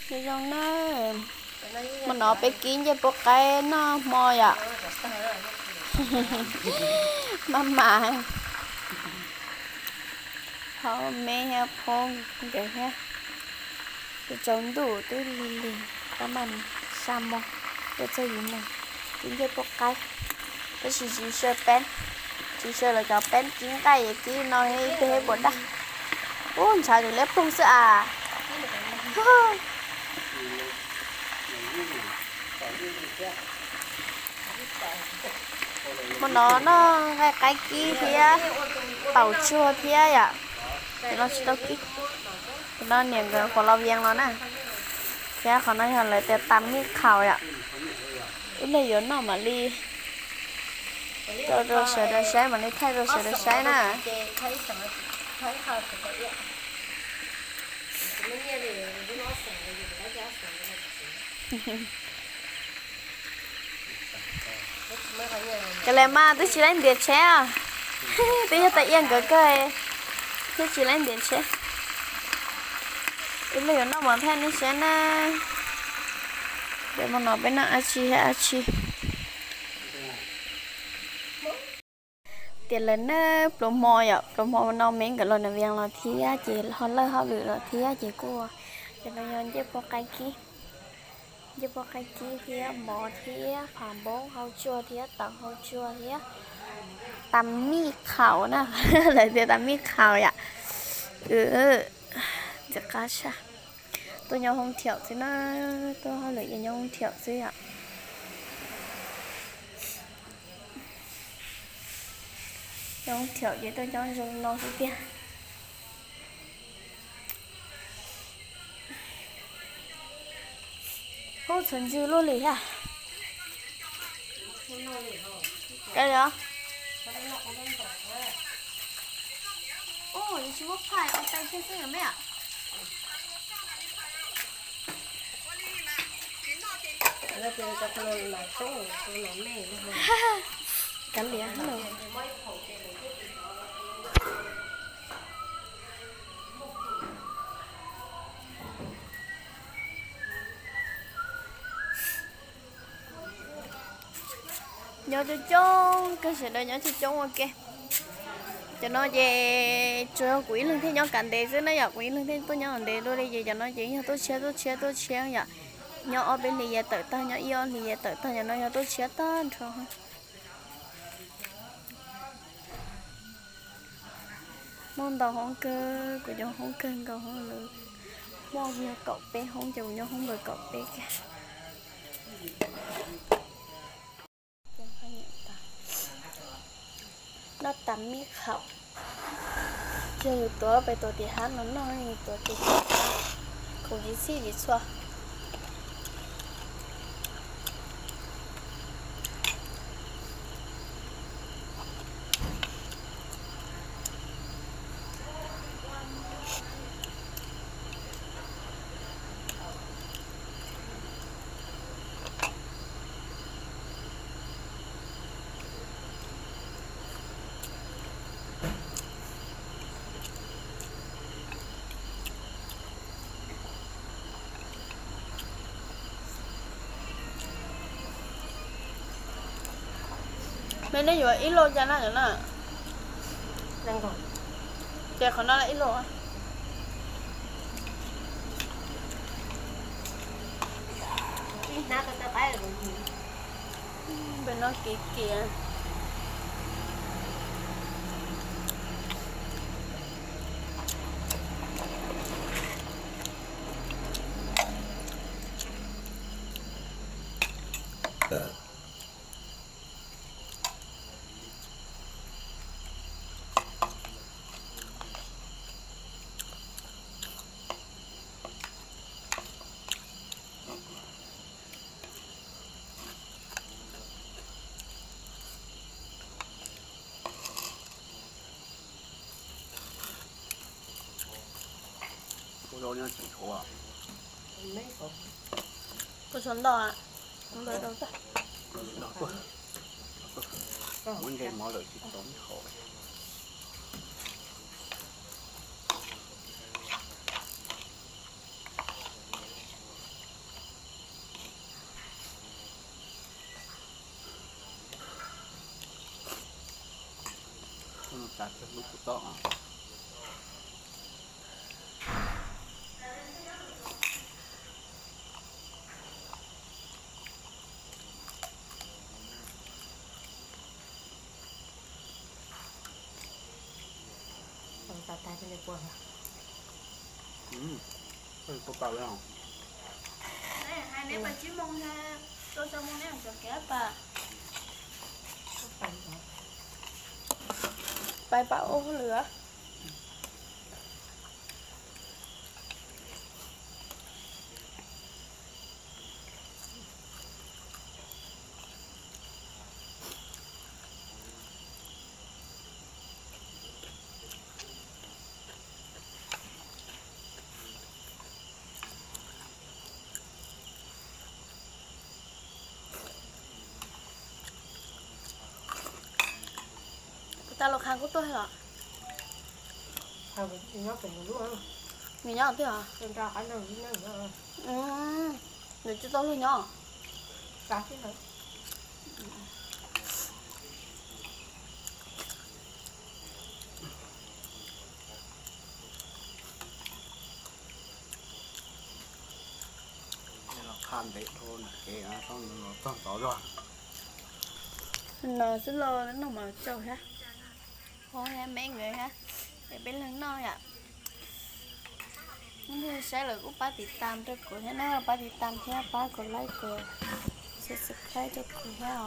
cái dòng nó mà nó bé kín cho bố cái nó mồi ạ mama họ mẹ heo phong để ha để chống đủ tôi lì các bạn xăm mò để chơi gì này kín cho bố cái cái gì chỉ sơ pen chỉ sơ là cho pen kín cái gì nói thế bữa đó ôi trời được lép không sợ à mà nó cái kia thì tàu chua thì à thì nó chỉ tao kí nó niệm cái của lao viên nó nè thì còn nó là để tắm cái khảo ạ ít là yếu nó mà đi rồi sửa được sáng mà đi thay rồi sửa được sáng nè cái này mà tôi chỉ lấy điện xe à tôi cho tại yên cái tôi chỉ lấy điện xe ít là nó mà thay nó xe nè để mà nó bên nó achi hay achi tiền lên nó promo nó miếng cái lần này viên là thì chị họ lấy họ lựa là thì chị cô cho nó nhân cho có cái kia giúp bố cái kia mỏ thía phàm bố hậu chua thía tặng hậu chua thía tắm mi khảo nè lại thì tắm mi khảo ạ chắc cá sa tôi nhau không thiểu thì nó tôi hơi lười nhau không thiểu chứ ạ nhau không thiểu vậy tôi cho dùng nó thứ kia cô chuẩn chưa luôn lì à cái đó ô chị bốc phải ông tay trên xe mấy ạ cắn lìa rồi nhớ cho chôn cái sự đó nhớ cho chôn ok cho nó về cho quỷ lưng thế nhau cảnh đề chứ nó giờ quỷ lưng thế tôi nhớ đề đôi đây gì cho nó chỉ tôi chia vậy nhớ ở bên này tự ta nhớ yêu thì tự ta nhớ nó tôi chia tan thôi mong đầu không cơ của nhau không cơ cầu không được mong nhau cậu bé không chịu nhau không được cậu bé cả nó tắm mi khẩu chơiตัวไปตัวที่หันnó nóiตัวที่không gì xí gì xóa mình nói vậy ít lô cho nó nữa nè đang còn kẹt của nó là ít lô á bên nó kìa kìa cô dâu chỉ số à? cô chuẩn đỏ ạ không đợi đâu ta đỏ quá muốn đem mỏ lợi chỉ tốn khổ chặt cái lúc của to Còn tạt tay bên này quần à? cái có cầu đấy không? Đây là hai nếp bà chí mông ha. Tôi cho mông nếp cho kép bà. Có phần hả? Bài bảo ô lửa. Ta lọc hàng của tôi hả? Thôi nó phần đúng không? Người nhỏ thế hả? Trên ra khả năng gì nữa. Để cho tôi luôn nhỏ. Cá chứ hả? Nên là khan đấy thôi kệ nó xong nó toàn tỏ rồi Nó sẽ lo đến nó mà trâu ha. Thôi ha mấy người ha. Để bên lần nó ạ. Ini saya lagu pati tam tu ko, na pati tam kia pa ko like ko, subscribe tu ko ha.